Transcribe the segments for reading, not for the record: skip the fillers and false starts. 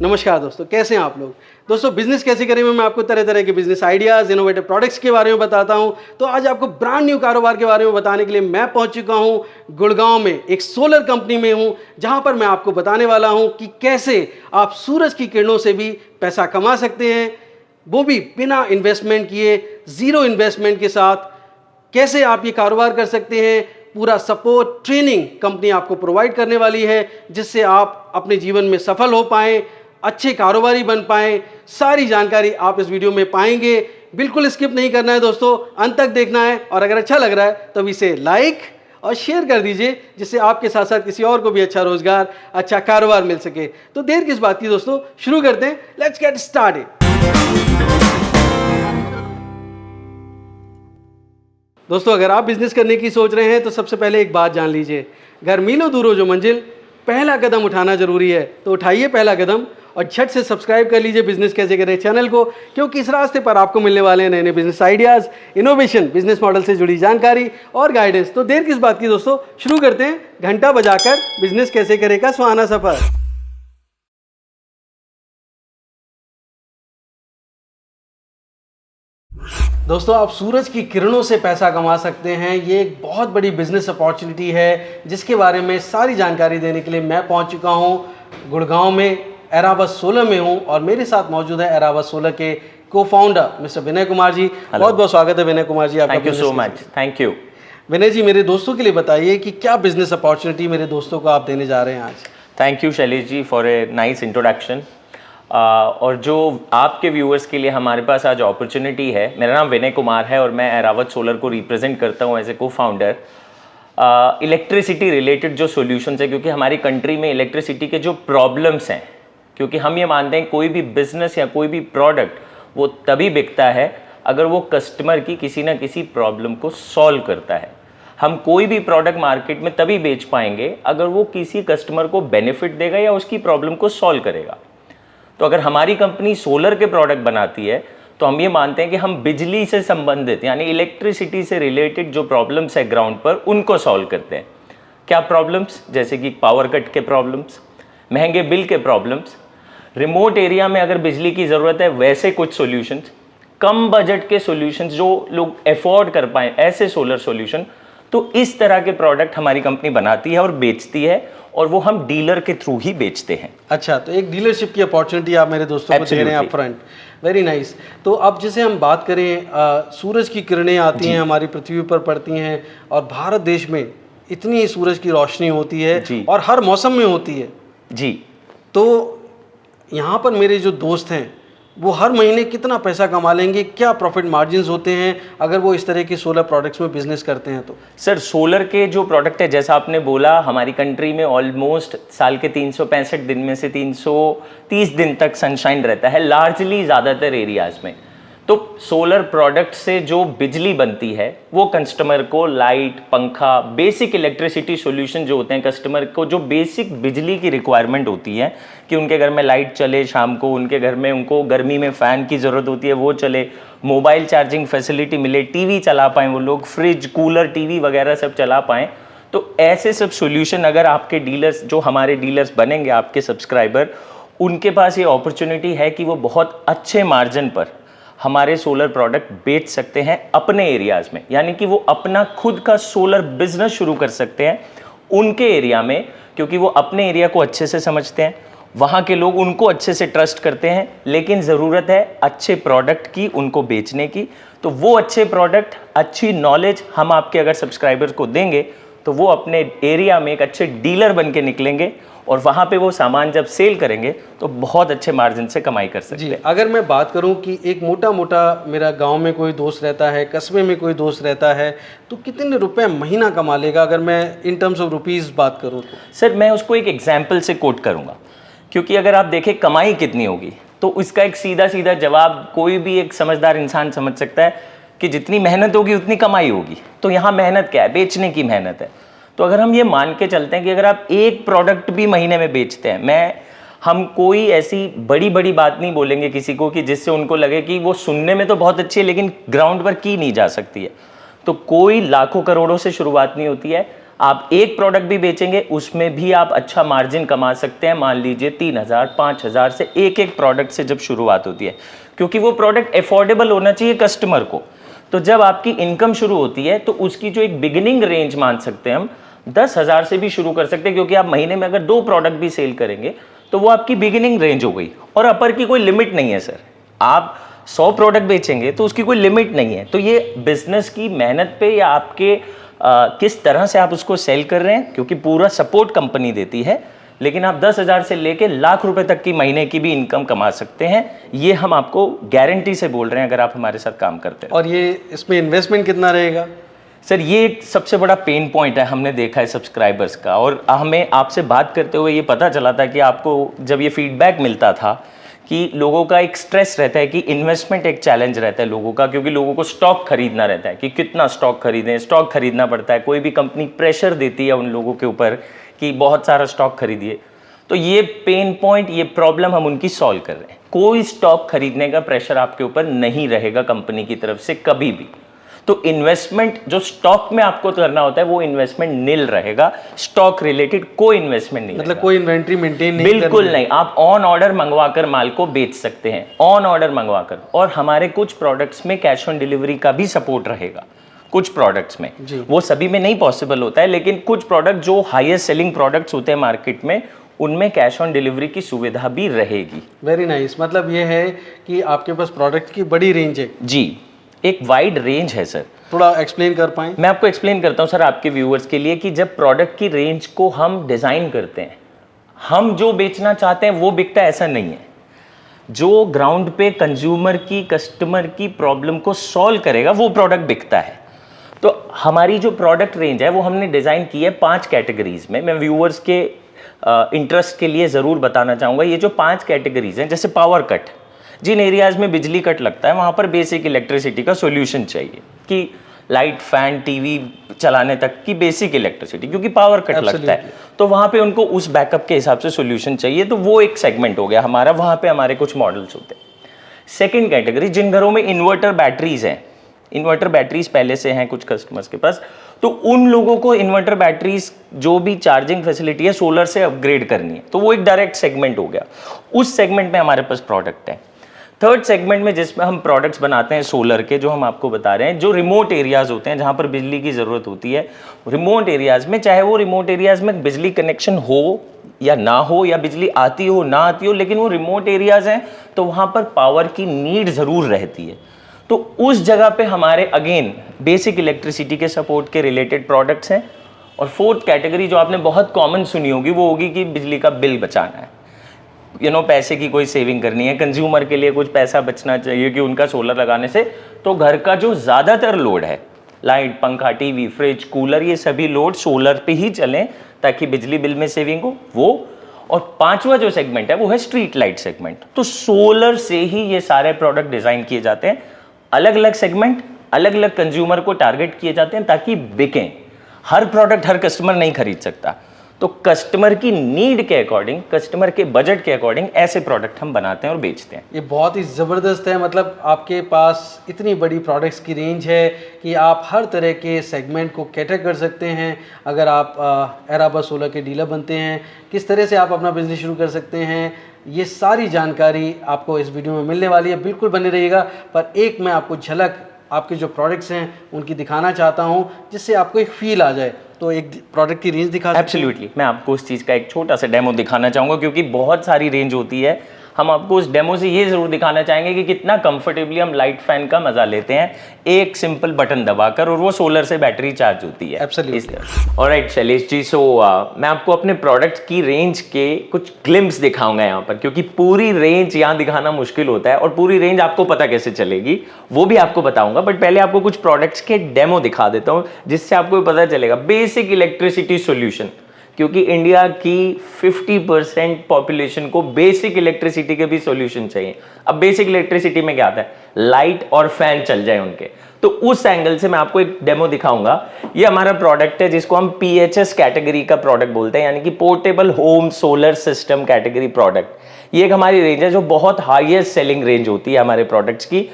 नमस्कार दोस्तों, कैसे हैं आप लोग। दोस्तों, बिजनेस कैसे करें में मैं आपको तरह तरह के बिजनेस आइडियाज़, इनोवेटिव प्रोडक्ट्स के बारे में बताता हूं। तो आज आपको ब्रांड न्यू कारोबार के बारे में बताने के लिए मैं पहुंच चुका हूं गुड़गांव में, एक सोलर कंपनी में हूं, जहां पर मैं आपको बताने वाला हूं कि कैसे आप सूरज की किरणों से भी पैसा कमा सकते हैं, वो भी बिना इन्वेस्टमेंट किए, ज़ीरो इन्वेस्टमेंट के साथ। कैसे आप ये कारोबार कर सकते हैं, पूरा सपोर्ट ट्रेनिंग कंपनी आपको प्रोवाइड करने वाली है, जिससे आप अपने जीवन में सफल हो पाएं, अच्छे कारोबारी बन पाएं। सारी जानकारी आप इस वीडियो में पाएंगे। बिल्कुल स्किप नहीं करना है दोस्तों, अंत तक देखना है। और अगर अच्छा लग रहा है तो इसे लाइक और शेयर कर दीजिए, जिससे आपके साथ साथ किसी और को भी अच्छा रोजगार, अच्छा कारोबार मिल सके। तो देर किस बात की दोस्तों, शुरू करते हैं। Let's get started. दोस्तों, अगर आप बिजनेस करने की सोच रहे हैं तो सबसे पहले एक बात जान लीजिए, घर मीलों दूर हो जो मंजिल, पहला कदम उठाना जरूरी है। तो उठाइए पहला कदम और झट से सब्सक्राइब कर लीजिए बिजनेस कैसे करें चैनल को, क्योंकि इस रास्ते पर आपको मिलने वाले हैं नए नए business ideas, innovation, business model से जुड़ी जानकारी और गाइडेंस। तो देर किस बात की दोस्तों, शुरू करते हैं घंटा बजाकर बिजनेस कैसे करें का सुहाना सफर। दोस्तों, आप सूरज की किरणों से पैसा कमा सकते हैं। ये एक बहुत बड़ी बिजनेस अपॉर्चुनिटी है, जिसके बारे में सारी जानकारी देने के लिए मैं पहुंच चुका हूं गुड़गांव में, एरावत सोलर में हूं। और मेरे साथ मौजूद है एरावत सोलर के को फाउंडर मिस्टर विनय कुमार जी। बहुत बहुत स्वागत है विनय कुमार जी आपका। Thank you so much. Thank you Vinay ji, मेरे दोस्तों के लिए बताइए कि क्या बिजनेस अपॉर्चुनिटी मेरे दोस्तों को आप देने जा रहे हैं आज। Thank you Shailesh ji for a nice introduction. और जो आपके व्यूअर्स के लिए हमारे पास आज अपॉर्चुनिटी है, मेरा नाम विनय कुमार है और मैं एरावत सोलर को रिप्रेजेंट करता हूं एज ए को फाउंडर। इलेक्ट्रिसिटी रिलेटेड जो सॉल्यूशंस है, क्योंकि हमारी कंट्री में इलेक्ट्रिसिटी के जो प्रॉब्लम्स हैं, क्योंकि हम ये मानते हैं कोई भी बिजनेस या कोई भी प्रोडक्ट वो तभी बिकता है अगर वो कस्टमर की किसी ना किसी प्रॉब्लम को सॉल्व करता है। हम कोई भी प्रोडक्ट मार्केट में तभी बेच पाएंगे अगर वो किसी कस्टमर को बेनिफिट देगा या उसकी प्रॉब्लम को सॉल्व करेगा। तो अगर हमारी कंपनी सोलर के प्रोडक्ट बनाती है तो हम ये मानते हैं कि हम बिजली से संबंधित यानी इलेक्ट्रिसिटी से रिलेटेड जो प्रॉब्लम्स है ग्राउंड पर, उनको सॉल्व करते हैं। क्या प्रॉब्लम्स? जैसे कि पावर कट के प्रॉब्लम्स, महंगे बिल के प्रॉब्लम्स, रिमोट एरिया में अगर बिजली की ज़रूरत है वैसे कुछ सॉल्यूशंस, कम बजट के सॉल्यूशंस जो लोग अफोर्ड कर पाएँ ऐसे सोलर सॉल्यूशन। तो इस तरह के प्रोडक्ट हमारी कंपनी बनाती है और बेचती है, और वो हम डीलर के थ्रू ही बेचते हैं। अच्छा, तो एक डीलरशिप की अपॉर्चुनिटी आप मेरे दोस्तों को दे रहे हैं अप फ्रंट। Very nice. तो अब जैसे हम बात करें, सूरज की किरणें आती हैं, हमारी पृथ्वी पर पड़ती हैं, और भारत देश में इतनी सूरज की रोशनी होती है और हर मौसम में होती है जी। तो यहाँ पर मेरे जो दोस्त हैं वो हर महीने कितना पैसा कमा लेंगे, क्या प्रॉफिट मार्जिन्स होते हैं अगर वो इस तरह के सोलर प्रोडक्ट्स में बिजनेस करते हैं तो? सर, सोलर के जो प्रोडक्ट है, जैसा आपने बोला, हमारी कंट्री में ऑलमोस्ट साल के 365 दिन में से 330 दिन तक सनशाइन रहता है, लार्जली ज़्यादातर एरियाज़ में। तो सोलर प्रोडक्ट से जो बिजली बनती है वो कस्टमर को लाइट, पंखा, बेसिक इलेक्ट्रिसिटी सॉल्यूशन जो होते हैं, कस्टमर को जो बेसिक बिजली की रिक्वायरमेंट होती है कि उनके घर में लाइट चले शाम को, उनके घर में उनको गर्मी में फ़ैन की ज़रूरत होती है वो चले, मोबाइल चार्जिंग फैसिलिटी मिले, टीवी चला पाएँ वो लोग, फ्रिज, कूलर, टीवी वगैरह सब चला पाएँ। तो ऐसे सब सॉल्यूशन अगर आपके डीलर्स, जो हमारे डीलर्स बनेंगे आपके सब्सक्राइबर, उनके पास ये अपॉर्चुनिटी है कि वो बहुत अच्छे मार्जिन पर हमारे सोलर प्रोडक्ट बेच सकते हैं अपने एरियाज़ में, यानी कि वो अपना खुद का सोलर बिजनेस शुरू कर सकते हैं उनके एरिया में, क्योंकि वो अपने एरिया को अच्छे से समझते हैं, वहाँ के लोग उनको अच्छे से ट्रस्ट करते हैं। लेकिन ज़रूरत है अच्छे प्रोडक्ट की उनको बेचने की, तो वो अच्छे प्रोडक्ट, अच्छी नॉलेज हम आपके अगर सब्सक्राइबर्स को देंगे तो वो अपने एरिया में एक अच्छे डीलर बन के निकलेंगे, और वहाँ पे वो सामान जब सेल करेंगे तो बहुत अच्छे मार्जिन से कमाई कर सकते हैं। अगर मैं बात करूं कि एक मोटा मोटा मेरा गांव में कोई दोस्त रहता है, कस्बे में कोई दोस्त रहता है, तो कितने रुपए महीना कमा लेगा अगर मैं इन टर्म्स ऑफ रुपीस बात करूं तो? सर, मैं उसको एक एग्जाम्पल से कोट करूँगा, क्योंकि अगर आप देखें कमाई कितनी होगी तो इसका एक सीधा सीधा जवाब कोई भी एक समझदार इंसान समझ सकता है कि जितनी मेहनत होगी उतनी कमाई होगी। तो यहाँ मेहनत क्या है? बेचने की मेहनत है। तो अगर हम ये मान के चलते हैं कि अगर आप एक प्रोडक्ट भी महीने में बेचते हैं, हम कोई ऐसी बड़ी बड़ी बात नहीं बोलेंगे किसी को कि जिससे उनको लगे कि वो सुनने में तो बहुत अच्छी है लेकिन ग्राउंड पर की नहीं जा सकती है। तो कोई लाखों करोड़ों से शुरुआत नहीं होती है, आप एक प्रोडक्ट भी बेचेंगे उसमें भी आप अच्छा मार्जिन कमा सकते हैं। मान लीजिए 3,000 5,000 से एक प्रोडक्ट से जब शुरुआत होती है, क्योंकि वो प्रोडक्ट अफोर्डेबल होना चाहिए कस्टमर को। तो जब आपकी इनकम शुरू होती है तो उसकी जो एक बिगिनिंग रेंज मान सकते हैं हम 10,000 से भी शुरू कर सकते हैं, क्योंकि आप महीने में अगर 2 प्रोडक्ट भी सेल करेंगे तो वो आपकी बिगिनिंग रेंज हो गई। और अपर की कोई लिमिट नहीं है सर, आप 100 प्रोडक्ट बेचेंगे तो उसकी कोई लिमिट नहीं है। तो ये बिजनेस की मेहनत पे या आपके किस तरह से आप उसको सेल कर रहे हैं, क्योंकि पूरा सपोर्ट कंपनी देती है, लेकिन आप 10,000 से लेके लाख रुपए तक की महीने की भी इनकम कमा सकते हैं। ये हम आपको गारंटी से बोल रहे हैं अगर आप हमारे साथ काम करते हैं। और ये इसमें इन्वेस्टमेंट कितना रहेगा? सर ये एक सबसे बड़ा पेन पॉइंट है, हमने देखा है सब्सक्राइबर्स का, और हमें आपसे बात करते हुए ये पता चला था कि आपको जब ये फीडबैक मिलता था कि लोगों का एक स्ट्रेस रहता है कि इन्वेस्टमेंट एक चैलेंज रहता है लोगों का, क्योंकि लोगों को स्टॉक खरीदना रहता है कि कितना स्टॉक खरीदें, स्टॉक खरीदना पड़ता है। कोई भी कंपनी प्रेशर देती है उन लोगों के ऊपर कि बहुत सारा स्टॉक खरीदिए। तो ये पेन पॉइंट, ये प्रॉब्लम हम उनकी सॉल्व कर रहे हैं। कोई स्टॉक खरीदने का प्रेशर आपके ऊपर नहीं रहेगा कंपनी की तरफ से कभी भी। तो इन्वेस्टमेंट जो स्टॉक में आपको करना होता है वो इन्वेस्टमेंट नील रहेगा, स्टॉक रिलेटेड कोई इन्वेस्टमेंट नहीं, मतलब कोई इन्वेंट्री मेंटेन नहीं, बिल्कुल नहीं। आप ऑन ऑर्डर मंगवाकर माल को बेच सकते हैं, ऑन ऑर्डर मंगवाकर। और हमारे कुछ प्रोडक्ट्स में कैश ऑन डिलीवरी का भी सपोर्ट रहेगा, कुछ प्रोडक्ट्स में। वो सभी में नहीं पॉसिबल होता है, लेकिन कुछ प्रोडक्ट जो हाईएस्ट सेलिंग प्रोडक्ट्स होते हैं मार्केट में उनमें कैश ऑन डिलीवरी की सुविधा भी रहेगी। Very nice. मतलब ये है कि आपके पास प्रोडक्ट की बड़ी रेंज है। जी, एक वाइड रेंज है सर। थोड़ा एक्सप्लेन कर पाएं? मैं आपको एक्सप्लेन करता हूं सर आपके व्यूअर्स के लिए कि जब प्रोडक्ट की रेंज को हम डिजाइन करते हैं, हम जो बेचना चाहते हैं वो बिकता है, ऐसा नहीं है। जो ग्राउंड पे कंज्यूमर की, कस्टमर की प्रॉब्लम को सॉल्व करेगा वो प्रोडक्ट बिकता है। तो हमारी जो प्रोडक्ट रेंज है वो हमने डिजाइन की है 5 कैटेगरीज में। मैं व्यूअर्स के इंटरेस्ट के लिए जरूर बताना चाहूंगा, ये जो 5 कैटेगरीज हैं, जैसे पावर कट, जिन एरियाज में बिजली कट लगता है वहां पर बेसिक इलेक्ट्रिसिटी का सॉल्यूशन चाहिए कि लाइट, फैन, टीवी चलाने तक की बेसिक इलेक्ट्रिसिटी, क्योंकि पावर कट लगता है तो वहां पे उनको उस बैकअप के हिसाब से सॉल्यूशन चाहिए। तो वो एक सेगमेंट हो गया हमारा, वहां पे हमारे कुछ मॉडल्स होते हैं। सेकेंड कैटेगरी, जिन घरों में इन्वर्टर बैटरीज हैं, इन्वर्टर बैटरीज पहले से हैं कुछ कस्टमर्स के पास, तो उन लोगों को इन्वर्टर बैटरीज जो भी चार्जिंग फैसिलिटी है सोलर से अपग्रेड करनी है, तो वो एक डायरेक्ट सेगमेंट हो गया। उस सेगमेंट में हमारे पास प्रोडक्ट है। थर्ड सेगमेंट में जिसमें हम प्रोडक्ट्स बनाते हैं सोलर के, जो हम आपको बता रहे हैं, जो रिमोट एरियाज होते हैं जहां पर बिजली की जरूरत होती है, रिमोट एरियाज में, चाहे वो रिमोट एरियाज में बिजली कनेक्शन हो या ना हो, या बिजली आती हो ना आती हो, लेकिन वो रिमोट एरियाज हैं तो वहां पर पावर की नीड जरूर रहती है। तो उस जगह पे हमारे अगेन बेसिक इलेक्ट्रिसिटी के सपोर्ट के रिलेटेड प्रोडक्ट्स हैं। और फोर्थ कैटेगरी जो आपने बहुत कॉमन सुनी होगी वो होगी कि बिजली का बिल बचाना है, पैसे की कोई सेविंग करनी है, कंज्यूमर के लिए कुछ पैसा बचना चाहिए कि उनका सोलर लगाने से तो घर का जो ज़्यादातर लोड है, लाइट, पंखा, टीवी, फ्रिज, कूलर, ये सभी लोड सोलर पे ही चलें ताकि बिजली बिल में सेविंग हो वो। और 5वां जो सेगमेंट है वो है स्ट्रीट लाइट सेगमेंट। तो सोलर से ही ये सारे प्रोडक्ट डिज़ाइन किए जाते हैं, अलग अलग सेगमेंट, अलग अलग कंज्यूमर को टारगेट किए जाते हैं ताकि बिकें। हर प्रोडक्ट हर कस्टमर नहीं खरीद सकता, तो कस्टमर की नीड के अकॉर्डिंग, कस्टमर के बजट के अकॉर्डिंग ऐसे प्रोडक्ट हम बनाते हैं और बेचते हैं। ये बहुत ही ज़बरदस्त है। मतलब आपके पास इतनी बड़ी प्रोडक्ट्स की रेंज है कि आप हर तरह के सेगमेंट को कैटर कर सकते हैं। अगर आप एराबा सोलर के डीलर बनते हैं, किस तरह से आप अपना बिजनेस शुरू कर सकते हैं, ये सारी जानकारी आपको इस वीडियो में मिलने वाली है। बिल्कुल बने रहिएगा। पर एक मैं आपको झलक आपके जो प्रोडक्ट्स हैं उनकी दिखाना चाहता हूं, जिससे आपको एक फील आ जाए। तो एक प्रोडक्ट की रेंज दिखा सकते हैं? एब्सोल्युटली, मैं आपको उस चीज़ का एक छोटा सा डेमो दिखाना चाहूँगा, क्योंकि बहुत सारी रेंज होती है। हम आपको उस डेमो से ये ज़रूर दिखाना चाहेंगे कि कितना कंफर्टेबली हम लाइट फैन का मज़ा लेते हैं एक सिंपल बटन दबाकर, और वो सोलर से बैटरी चार्ज होती है। एब्सोल्युटली। ऑलराइट शैलेश जी, सो मैं आपको अपने प्रोडक्ट की रेंज के कुछ ग्लिम्स दिखाऊंगा यहाँ पर, क्योंकि पूरी रेंज यहाँ दिखाना मुश्किल होता है और पूरी रेंज आपको पता कैसे चलेगी वो भी आपको बताऊंगा। बट पहले आपको कुछ प्रोडक्ट्स के डेमो दिखा देता हूँ जिससे आपको पता चलेगा। बेसिक इलेक्ट्रिसिटी सॉल्यूशन, क्योंकि इंडिया की 50% पॉपुलेशन को बेसिक इलेक्ट्रिसिटी के भी सॉल्यूशन चाहिए। अब बेसिक इलेक्ट्रिसिटी में क्या आता है, लाइट और फैन चल जाए उनके, तो उस एंगल से मैं आपको एक डेमो दिखाऊंगा। ये हमारा प्रोडक्ट है जिसको हम PHS कैटेगरी का प्रोडक्ट बोलते हैं, यानी कि portable home solar system category product. ये एक हमारी रेंज है जो बहुत हाईएस्ट सेलिंग रेंज होती है हमारे प्रोडक्ट्स की।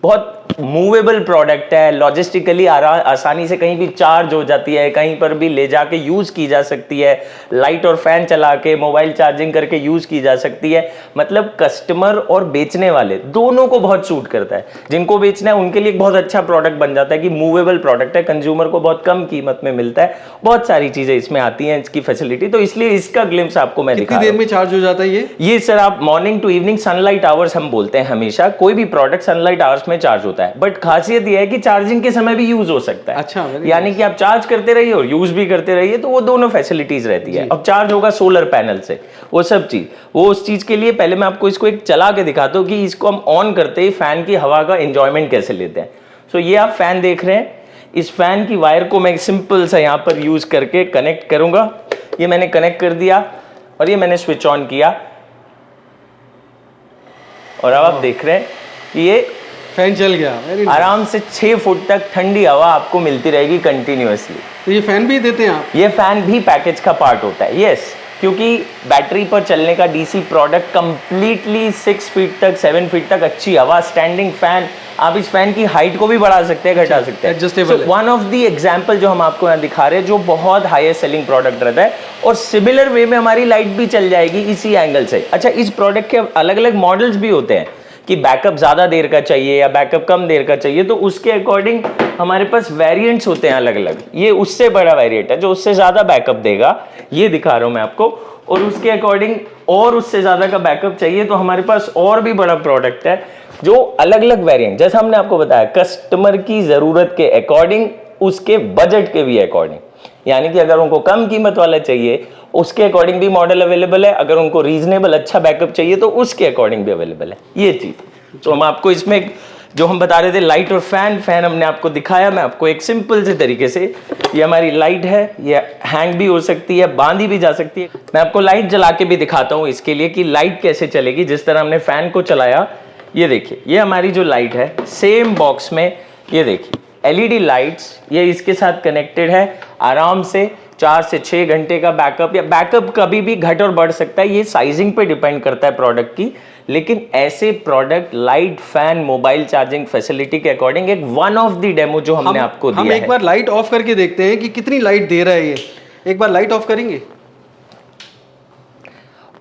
बहुत मूवेबल प्रोडक्ट है, लॉजिस्टिकली आसानी से कहीं भी चार्ज हो जाती है, कहीं पर भी ले जाके यूज की जा सकती है, लाइट और फैन चला के मोबाइल चार्जिंग करके यूज की जा सकती है। मतलब कस्टमर और बेचने वाले दोनों को बहुत सूट करता है। जिनको बेचना है उनके लिए एक बहुत अच्छा प्रोडक्ट बन जाता है कि मूवेबल प्रोडक्ट है, कंज्यूमर को बहुत कम कीमत में मिलता है, बहुत सारी चीजें इसमें आती हैं इसकी फैसिलिटी। तो इसलिए इसका ग्लिम्स आपको मैं दिखा कितनी देर में चार्ज हो जाता है ये? सर आप morning to evening sunlight hours हम बोलते हैं, हमेशा कोई भी प्रोडक्ट सनलाइट आवर्स में चार्ज होता है। बट खासियत यह है कि चार्जिंग के समय भी यूज हो सकता है। अच्छा, यानी कि आप चार्ज करते रहिए और यूज भी करते रहिए, तो वो दोनों फैसिलिटीज रहती है। अब चार्ज होगा सोलर पैनल से, वो सब चीज, वो उस चीज के लिए पहले मैं आपको इसको एक चला के दिखाता हूँ कि इसको हम ऑन करते ही फैन की हवा का एंजॉयमेंट कैसे लेते हैं। सो ये आप फैन देख रहे हैं, इस फैन की वायर को मैं सिंपल सा यहाँ पर यूज करके कनेक्ट करूंगा। ये मैंने कनेक्ट कर दिया और ये मैंने स्विच ऑन किया और अब आप देख रहे हैं कि ये फैन चल गया। आराम से 6 फुट तक ठंडी हवा आपको मिलती रहेगी कंटिन्यूअसली। तो ये फैन भी देते हैं आप? ये फैन भी पैकेज का पार्ट होता है, यस, क्योंकि बैटरी पर चलने का डीसी प्रोडक्ट कंप्लीटली 6 फीट तक 7 फीट तक अच्छी हवा, स्टैंडिंग फैन। आप इस फैन की हाइट को भी बढ़ा सकते हैं, घटा सकते हैं, adjustable. One of the example जो हम आपको यहाँ दिखा रहे हैं, जो बहुत हाईएस्ट सेलिंग प्रोडक्ट रहता है, और सिमिलर वे में हमारी लाइट भी चल जाएगी इसी एंगल से। अच्छा, इस प्रोडक्ट के अलग अलग मॉडल्स भी होते हैं कि बैकअप ज्यादा देर का चाहिए या बैकअप कम देर का चाहिए, तो उसके अकॉर्डिंग हमारे पास वेरिएंट्स होते हैं अलग अलग। ये उससे बड़ा वेरिएंट है जो उससे ज्यादा बैकअप देगा, ये दिखा रहा हूं मैं आपको, और उसके अकॉर्डिंग और उससे ज्यादा का बैकअप चाहिए तो हमारे पास और भी बड़ा प्रोडक्ट है जो अलग अलग वेरिएंट, जैसा हमने आपको बताया, कस्टमर की जरूरत के अकॉर्डिंग, उसके बजट के भी अकॉर्डिंग। यानी कि अगर उनको कम कीमत वाला चाहिए उसके अकॉर्डिंग भी मॉडल अवेलेबल है, अगर उनको रीजनेबल अच्छा बैकअप चाहिए तो उसके अकॉर्डिंग भी अवेलेबल है ये चीज। तो हम आपको इसमें जो हम बता रहे थे लाइट और फैन हमने आपको दिखाया। मैं आपको एक सिंपल से तरीके से, ये हमारी लाइट है, ये हैंग भी हो सकती है, बांधी भी जा सकती है। मैं आपको लाइट जला के भी दिखाता हूँ इसके लिए कि लाइट कैसे चलेगी। जिस तरह हमने फैन को चलाया, ये देखिए, ये हमारी जो लाइट है सेम बॉक्स में, ये देखिए एलईडी लाइट्स, ये इसके साथ कनेक्टेड है। आराम से 4 से 6 घंटे का बैकअप, या बैकअप कभी भी घट और बढ़ सकता है, ये साइजिंग पे डिपेंड करता है प्रोडक्ट की। लेकिन ऐसे product light, fan, mobile charging facility के अकॉर्डिंग एक वन ऑफ द डेमो जो हमने आपको दिया है। हम एक बार लाइट ऑफ करके देखते हैं कि कितनी लाइट दे रहा है ये। एक बार लाइट ऑफ करेंगे।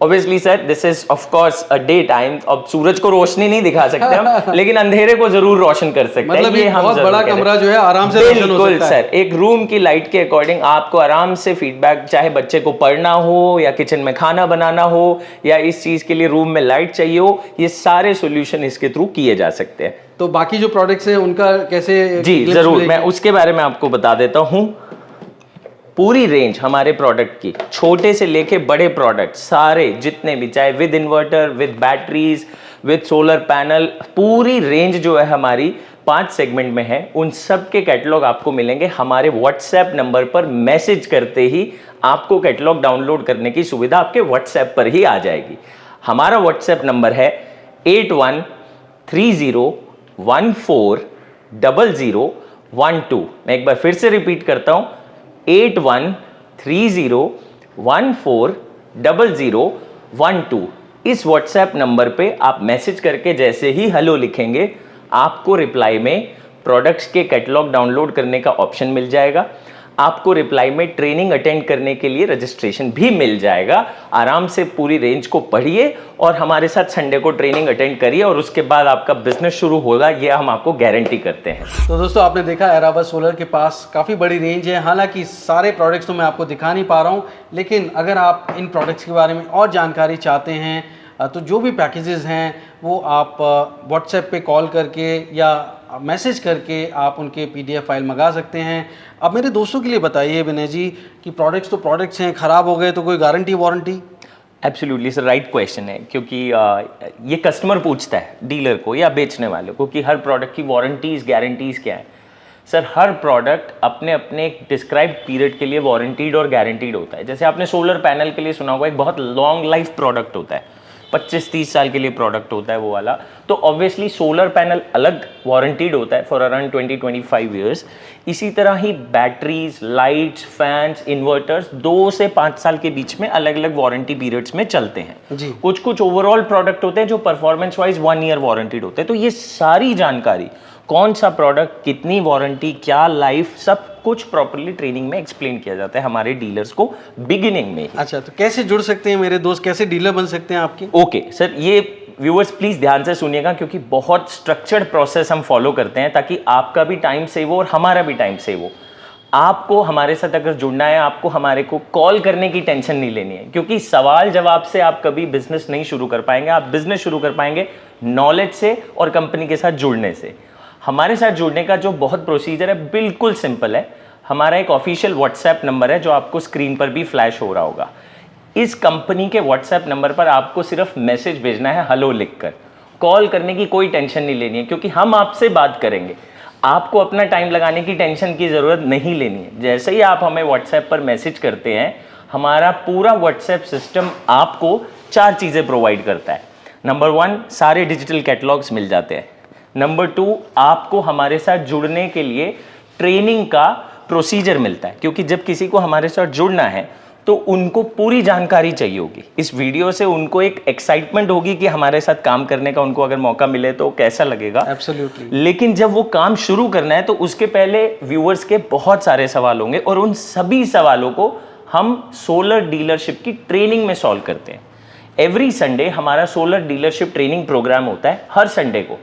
Obviously sir, this is of course a day time. अब सूरज को रोशनी नहीं दिखा सकते हम, लेकिन अंधेरे को जरूर रोशन कर सकते हैं। मतलब ये एक हम बहुत जरूर बड़ा करें। कमरा जो है आराम से रोशन हो बिल्कुल सकता है। सर, एक रूम की लाइट के अकॉर्डिंग आपको आराम से फीडबैक, चाहे बच्चे को पढ़ना हो या किचन में खाना बनाना हो या इस चीज के लिए रूम में लाइट चाहिए हो, ये सारे सोल्यूशन इसके थ्रू किए जा सकते हैं। तो बाकी जो प्रोडक्ट्स हैं उनका कैसे? जी जरूर, मैं उसके बारे में आपको बता देता हूँ। पूरी रेंज हमारे प्रोडक्ट की, छोटे से लेके बड़े प्रोडक्ट सारे जितने भी, चाहे with inverter, with batteries, with solar panel, पूरी रेंज जो है हमारी 5 सेगमेंट में है। उन सब के कैटलॉग आपको मिलेंगे हमारे व्हाट्सएप नंबर पर। मैसेज करते ही आपको कैटलॉग डाउनलोड करने की सुविधा आपके व्हाट्सएप पर ही आ जाएगी। हमारा व्हाट्सएप नंबर है 8130140012। मैं एक बार फिर से रिपीट करता हूं, 8130140012। इस व्हाट्सएप नंबर पे आप मैसेज करके जैसे ही हेलो लिखेंगे, आपको रिप्लाई में प्रोडक्ट्स के कैटलॉग डाउनलोड करने का ऑप्शन मिल जाएगा। आपको रिप्लाई में ट्रेनिंग अटेंड करने के लिए रजिस्ट्रेशन भी मिल जाएगा। आराम से पूरी रेंज को पढ़िए और हमारे साथ संडे को ट्रेनिंग अटेंड करिए और उसके बाद आपका बिजनेस शुरू होगा, ये हम आपको गारंटी करते हैं। तो दोस्तों आपने देखा एराबा सोलर के पास काफ़ी बड़ी रेंज है। हालांकि सारे प्रोडक्ट्स तो मैं आपको दिखा नहीं पा रहा हूं, लेकिन अगर आप इन प्रोडक्ट्स के बारे में और जानकारी चाहते हैं तो जो भी पैकेजेस हैं वो आप व्हाट्सएप पे कॉल करके या मैसेज करके आप उनके PDF फाइल मंगा सकते हैं। अब मेरे दोस्तों के लिए बताइए विनय जी कि प्रोडक्ट्स तो प्रोडक्ट्स हैं, ख़राब हो गए तो कोई guarantee warranty? Absolutely sir, right question है, क्योंकि ये कस्टमर पूछता है डीलर को या बेचने वाले को कि हर प्रोडक्ट की वारंटीज, गारंटीज क्या है। सर, हर प्रोडक्ट अपने अपने एक डिस्क्राइब्ड पीरियड के लिए वारंटीड और गारंटीड होता है। जैसे आपने सोलर पैनल के लिए सुना होगा, एक बहुत लॉन्ग लाइफ प्रोडक्ट होता है, 25-30 साल के लिए प्रोडक्ट होता है वो वाला। तो ऑब्वियसली सोलर पैनल अलग वारंटीड होता है फॉर अराउंड 20-25 ईयर्स। इसी तरह ही बैटरीज, लाइट्स, फैंस, इन्वर्टर्स 2 से 5 साल के बीच में अलग अलग वारंटी पीरियड्स में चलते हैं। कुछ ओवरऑल प्रोडक्ट होते हैं जो परफॉर्मेंस वाइज 1 ईयर वारंटीड होते हैं। तो ये सारी जानकारी कौन सा प्रोडक्ट, कितनी वारंटी, क्या लाइफ, सब कुछ प्रॉपर्ली ट्रेनिंग में एक्सप्लेन किया जाता है हमारे डीलर्स को बिगिनिंग में ही। अच्छा, तो कैसे जुड़ सकते हैं मेरे दोस्त, कैसे डीलर बन सकते हैं आपके? ओके सर, ये व्यूअर्स प्लीज ध्यान से सुनिएगा क्योंकि बहुत स्ट्रक्चर्ड प्रोसेस हम फॉलो करते हैं ताकि आपका भी टाइम सेव हो और हमारा भी टाइम सेव हो। आपको हमारे साथ अगर जुड़ना है, आपको हमारे को कॉल करने की टेंशन नहीं लेनी है, क्योंकि सवाल जवाब से आप कभी बिजनेस नहीं शुरू कर पाएंगे। आप बिजनेस शुरू कर पाएंगे नॉलेज से और कंपनी के साथ जुड़ने से। हमारे साथ जुड़ने का जो बहुत प्रोसीजर है बिल्कुल सिंपल है। हमारा एक ऑफिशियल व्हाट्सएप नंबर है जो आपको स्क्रीन पर भी फ्लैश हो रहा होगा। इस कंपनी के व्हाट्सएप नंबर पर आपको सिर्फ मैसेज भेजना है हेलो लिखकर। कॉल करने की कोई टेंशन नहीं लेनी है क्योंकि हम आपसे बात करेंगे। आपको अपना टाइम लगाने की टेंशन की ज़रूरत नहीं लेनी है। जैसे ही आप हमें व्हाट्सएप पर मैसेज करते हैं, हमारा पूरा व्हाट्सएप सिस्टम आपको 4 चीज़ें प्रोवाइड करता है। नंबर 1, सारे डिजिटल कैटलॉग्स मिल जाते हैं। नंबर 2, आपको हमारे साथ जुड़ने के लिए ट्रेनिंग का प्रोसीजर मिलता है, क्योंकि जब किसी को हमारे साथ जुड़ना है तो उनको पूरी जानकारी चाहिए होगी। इस वीडियो से उनको एक एक्साइटमेंट होगी कि हमारे साथ काम करने का उनको अगर मौका मिले तो कैसा लगेगा। एब्सोल्युटली। लेकिन जब वो काम शुरू करना है तो उसके पहले व्यूअर्स के बहुत सारे सवाल होंगे और उन सभी सवालों को हम सोलर डीलरशिप की ट्रेनिंग में सॉल्व करते हैं। एवरी संडे हमारा सोलर डीलरशिप ट्रेनिंग प्रोग्राम होता है, हर संडे को।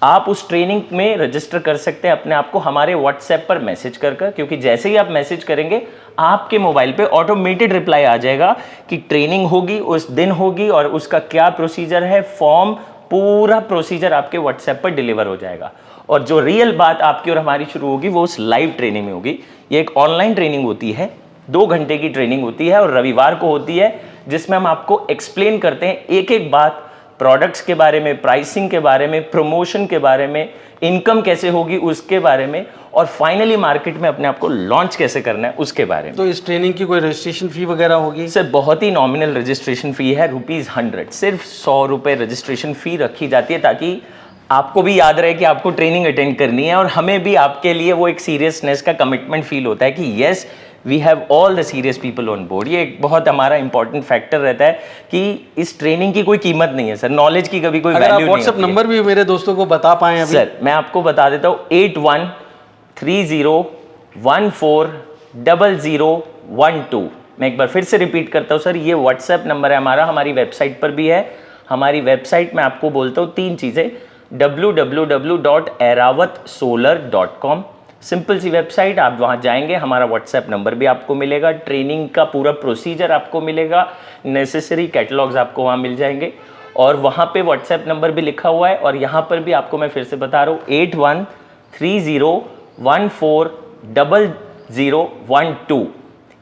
आप उस ट्रेनिंग में रजिस्टर कर सकते हैं अपने आप को हमारे व्हाट्सएप पर मैसेज कर, क्योंकि जैसे ही आप मैसेज करेंगे आपके मोबाइल पे ऑटोमेटेड रिप्लाई आ जाएगा कि ट्रेनिंग होगी, उस दिन होगी और उसका क्या प्रोसीजर है, फॉर्म, पूरा प्रोसीजर आपके व्हाट्सएप पर डिलीवर हो जाएगा। और जो रियल बात आपकी और हमारी शुरू होगी वो उस लाइव ट्रेनिंग में होगी। ये एक ऑनलाइन ट्रेनिंग होती है, 2 घंटे की ट्रेनिंग होती है और रविवार को होती है, जिसमें हम आपको एक्सप्लेन करते हैं एक एक बात, प्रोडक्ट्स के बारे में, प्राइसिंग के बारे में, प्रमोशन के बारे में, इनकम कैसे होगी उसके बारे में, और फाइनली मार्केट में अपने आप को लॉन्च कैसे करना है उसके बारे में। तो इस ट्रेनिंग की कोई रजिस्ट्रेशन फी वगैरह होगी? सर बहुत ही नॉमिनल रजिस्ट्रेशन फी है, ₹100। सिर्फ 100 रुपये रजिस्ट्रेशन फी रखी जाती है ताकि आपको भी याद रहे कि आपको ट्रेनिंग अटेंड करनी है और हमें भी आपके लिए वो एक सीरियसनेस का कमिटमेंट फील होता है कि yes we have all the serious people on board. ये एक बहुत हमारा इंपॉर्टेंट फैक्टर रहता है कि इस ट्रेनिंग की कोई कीमत नहीं है सर, नॉलेज की कभी कोई वैल्यू नहीं है। व्हाट्सएप नंबर भी मेरे दोस्तों को बता पाएं अभी? सर मैं आपको बता देता हूँ, 8130140012। मैं एक बार फिर से रिपीट करता हूँ सर, ये व्हाट्सएप नंबर है हमारा, हमारी वेबसाइट पर भी है। हमारी वेबसाइट में आपको बोलता हूँ 3 चीज़ें, www.aerawatsolar.com, सिंपल सी वेबसाइट, आप वहाँ जाएंगे, हमारा व्हाट्सएप नंबर भी आपको मिलेगा, ट्रेनिंग का पूरा प्रोसीजर आपको मिलेगा, नेसेसरी कैटलॉग्स आपको वहाँ मिल जाएंगे और वहाँ पे व्हाट्सएप नंबर भी लिखा हुआ है। और यहाँ पर भी आपको मैं फिर से बता रहा हूँ, 8130140012।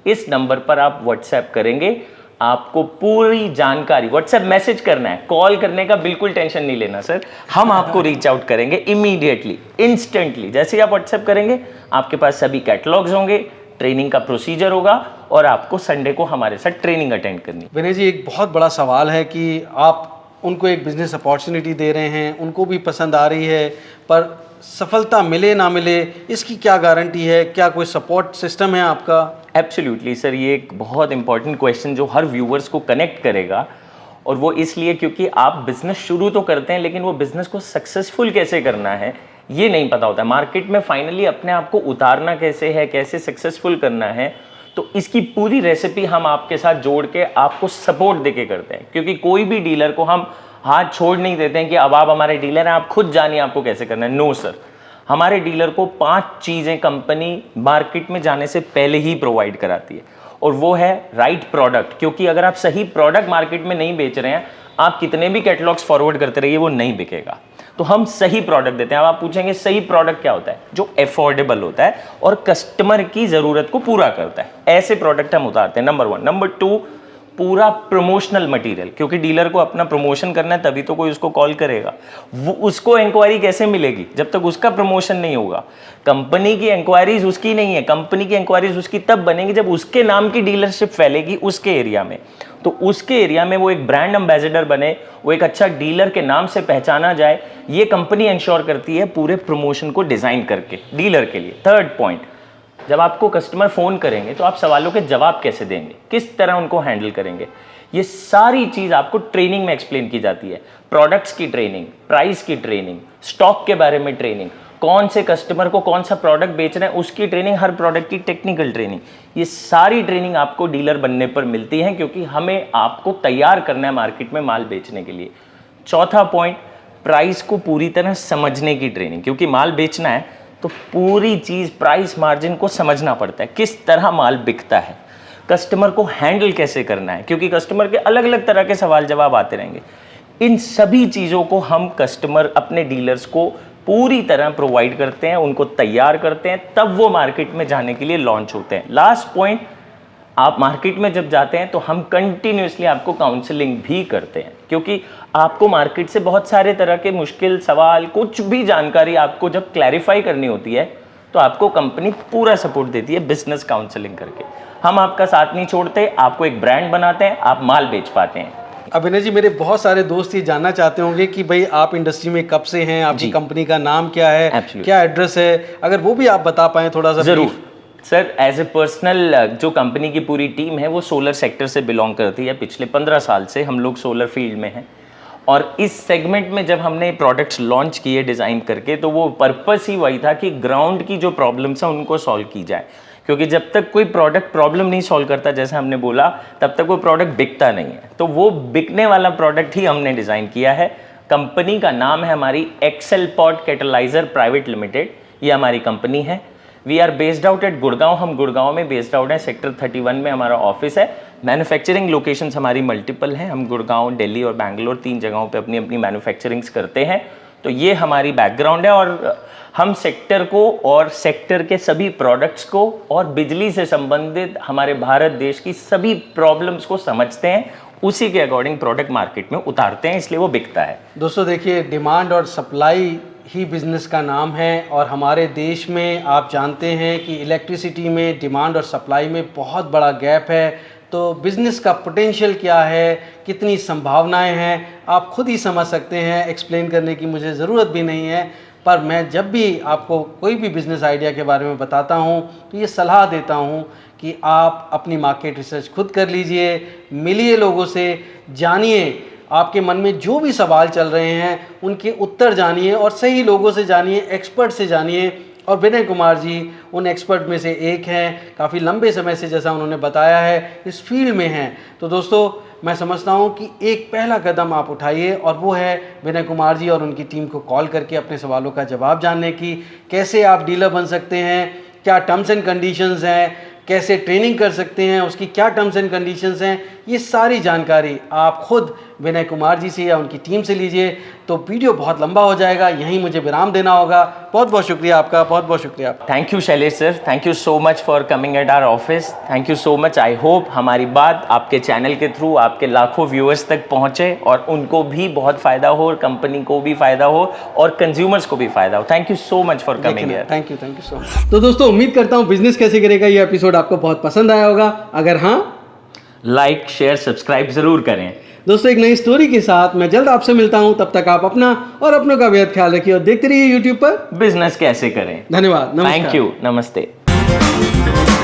इस नंबर पर आप व्हाट्सएप करेंगे, आपको पूरी जानकारी, व्हाट्सएप मैसेज करना है, कॉल करने का बिल्कुल टेंशन नहीं लेना सर। हम आपको रीच आउट करेंगे इमीडिएटली, इंस्टेंटली। जैसे ही आप व्हाट्सएप करेंगे आपके पास सभी कैटलॉग्स होंगे, ट्रेनिंग का प्रोसीजर होगा और आपको संडे को हमारे साथ ट्रेनिंग अटेंड करनी। विनय जी, एक बहुत बड़ा सवाल है कि आप उनको एक बिजनेस अपॉर्चुनिटी दे रहे हैं, उनको भी पसंद आ रही है, पर सफलता मिले ना मिले इसकी क्या गारंटी है? क्या कोई सपोर्ट सिस्टम है आपका? एब्सोल्युटली सर, ये एक बहुत इंपॉर्टेंट क्वेश्चन जो हर व्यूवर्स को कनेक्ट करेगा, और वो इसलिए क्योंकि आप बिजनेस शुरू तो करते हैं लेकिन वो बिजनेस को सक्सेसफुल कैसे करना है ये नहीं पता होता है। मार्केट में फाइनली अपने आप को उतारना कैसे है, कैसे सक्सेसफुल करना है, तो इसकी पूरी रेसिपी हम आपके साथ जोड़ के आपको सपोर्ट देके करते हैं। क्योंकि कोई भी डीलर को हम हाथ छोड़ नहीं देते हैं कि अब आप हमारे डीलर हैं, आप खुद जानिए आपको कैसे करना है। नो सर, हमारे डीलर को 5 चीज़ें कंपनी मार्केट में जाने से पहले ही प्रोवाइड कराती है, और वो है राइट प्रोडक्ट। क्योंकि अगर आप सही प्रोडक्ट मार्केट में नहीं बेच रहे हैं, आप कितने भी कैटलॉग्स फॉरवर्ड करते रहिए वो नहीं बिकेगा। तो हम सही प्रोडक्ट देते हैं। अब आप पूछेंगे सही प्रोडक्ट क्या होता है? जो अफोर्डेबल होता है और कस्टमर की ज़रूरत को पूरा करता है, ऐसे प्रोडक्ट हम उतारते हैं, नंबर 1। नंबर 2, पूरा प्रमोशनल मटेरियल, क्योंकि डीलर को अपना प्रमोशन करना है तभी तो कोई उसको कॉल करेगा। वो उसको इंक्वायरी कैसे मिलेगी जब तक उसका प्रमोशन नहीं होगा? कंपनी की इंक्वायरीज उसकी नहीं है, कंपनी की इंक्वायरीज उसकी तब बनेगी जब उसके नाम की डीलरशिप फैलेगी उसके एरिया में। तो उसके एरिया में वो एक ब्रांड एम्बेसडर बने, वो एक अच्छा डीलर के नाम से पहचाना जाए, ये कंपनी इंश्योर करती है पूरे प्रमोशन को डिजाइन करके डीलर के लिए। 3rd पॉइंट, जब आपको कस्टमर फ़ोन करेंगे तो आप सवालों के जवाब कैसे देंगे, किस तरह उनको हैंडल करेंगे, ये सारी चीज़ आपको ट्रेनिंग में एक्सप्लेन की जाती है। प्रोडक्ट्स की ट्रेनिंग, प्राइस की ट्रेनिंग, स्टॉक के बारे में ट्रेनिंग, कौन से कस्टमर को कौन सा प्रोडक्ट बेचना है उसकी ट्रेनिंग, हर प्रोडक्ट की टेक्निकल ट्रेनिंग, ये सारी ट्रेनिंग आपको डीलर बनने पर मिलती है, क्योंकि हमें आपको तैयार करना है मार्केट में माल बेचने के लिए। चौथा पॉइंट, प्राइस को पूरी तरह समझने की ट्रेनिंग, क्योंकि माल बेचना है तो पूरी चीज़ प्राइस मार्जिन को समझना पड़ता है, किस तरह माल बिकता है, कस्टमर को हैंडल कैसे करना है, क्योंकि कस्टमर के अलग अलग तरह के सवाल जवाब आते रहेंगे। इन सभी चीज़ों को हम कस्टमर अपने डीलर्स को पूरी तरह प्रोवाइड करते हैं, उनको तैयार करते हैं, तब वो मार्केट में जाने के लिए लॉन्च होते हैं। लास्ट पॉइंट, आप मार्केट में जब जाते हैं तो हम कंटिन्यूसली आपको काउंसलिंग भी करते हैं, क्योंकि आपको मार्केट से बहुत सारे तरह के मुश्किल सवाल, कुछ भी जानकारी आपको जब क्लैरिफाई करनी होती है तो आपको कंपनी पूरा सपोर्ट देती है बिजनेस काउंसलिंग करके। हम आपका साथ नहीं छोड़ते, आपको एक ब्रांड बनाते हैं, आप माल बेच पाते हैं। अभिनय जी, मेरे बहुत सारे दोस्त ये जानना चाहते होंगे कि भाई आप इंडस्ट्री में कब से हैं, आपकी कंपनी का नाम क्या है, Absolutely. क्या एड्रेस है, अगर वो भी आप बता पाएं थोड़ा सा। जरूर सर, एज ए पर्सनल जो कंपनी की पूरी टीम है वो सोलर सेक्टर से बिलोंग करती है। पिछले 15 साल से हम लोग सोलर फील्ड में हैं, और इस सेगमेंट में जब हमने प्रोडक्ट्स लॉन्च किए डिज़ाइन करके, तो वो पर्पस ही वही था कि ग्राउंड की जो प्रॉब्लम्स हैं उनको सॉल्व की जाए, क्योंकि जब तक कोई प्रोडक्ट प्रॉब्लम नहीं सॉल्व करता, जैसे हमने बोला, तब तक वो प्रोडक्ट बिकता नहीं है। तो वो बिकने वाला प्रोडक्ट ही हमने डिज़ाइन किया है। कंपनी का नाम है हमारी Excel Pot Catalyser Private Limited, ये हमारी कंपनी है। We are based out at Gurgaon, हम गुड़गांव में बेस्ड आउट है, सेक्टर 31 में हमारा ऑफिस है। मैन्युफैक्चरिंग लोकेशंस हमारी मल्टीपल हैं, हम गुड़गांव, दिल्ली और बैंगलोर 3 जगहों पे अपनी अपनी मैन्युफैक्चरिंग्स करते हैं। तो ये हमारी बैकग्राउंड है, और हम सेक्टर को और सेक्टर के सभी प्रोडक्ट्स को और बिजली से संबंधित हमारे भारत देश की सभी प्रॉब्लम्स को समझते हैं, उसी के अकॉर्डिंग प्रोडक्ट मार्केट में उतारते हैं, इसलिए वो बिकता है। दोस्तों देखिए, डिमांड और सप्लाई ही बिज़नेस का नाम है, और हमारे देश में आप जानते हैं कि इलेक्ट्रिसिटी में डिमांड और सप्लाई में बहुत बड़ा गैप है। तो बिज़नेस का पोटेंशियल क्या है, कितनी संभावनाएं हैं, आप खुद ही समझ सकते हैं, एक्सप्लेन करने की मुझे ज़रूरत भी नहीं है। पर मैं जब भी आपको कोई भी बिज़नेस आइडिया के बारे में बताता हूँ तो ये सलाह देता हूँ कि आप अपनी मार्केट रिसर्च खुद कर लीजिए, मिलिए लोगों से, जानिए, आपके मन में जो भी सवाल चल रहे हैं उनके उत्तर जानिए, और सही लोगों से जानिए, एक्सपर्ट से जानिए। और विनय कुमार जी उन एक्सपर्ट में से एक हैं, काफ़ी लंबे समय से, जैसा उन्होंने बताया है, इस फील्ड में हैं। तो दोस्तों, मैं समझता हूँ कि एक पहला कदम आप उठाइए, और वो है विनय कुमार जी और उनकी टीम को कॉल करके अपने सवालों का जवाब जानने की। कैसे आप डीलर बन सकते हैं, क्या टर्म्स एंड कंडीशंस हैं, कैसे ट्रेनिंग कर सकते हैं, उसकी क्या टर्म्स एंड कंडीशंस हैं, ये सारी जानकारी आप खुद विनय कुमार जी से या उनकी टीम से लीजिए। तो वीडियो बहुत लंबा हो जाएगा, यहीं मुझे विराम देना होगा। बहुत बहुत शुक्रिया आपका, बहुत बहुत शुक्रिया। Thank you Shailesh sir, thank you so much for coming at our office, thank you so much. I hope हमारी बात आपके चैनल के थ्रू आपके लाखों व्यूअर्स तक पहुंचे, और उनको भी बहुत फ़ायदा हो, और कंपनी को भी फ़ायदा हो, और कंज्यूमर्स को भी फ़ायदा हो। Thank you so much for coming here. Thank you so much. तो दोस्तों, उम्मीद करता हूँ बिजनेस कैसे करेगा ये एपिसोड आपको बहुत पसंद आया होगा। अगर हाँ, लाइक, शेयर, सब्सक्राइब ज़रूर करें। दोस्तों, एक नई स्टोरी के साथ मैं जल्द आपसे मिलता हूं। तब तक आप अपना और अपनों का बेहद ख्याल रखिए, और देखते रहिए YouTube पर बिजनेस कैसे करें। धन्यवाद, नमस्कार। थैंक यू, नमस्ते।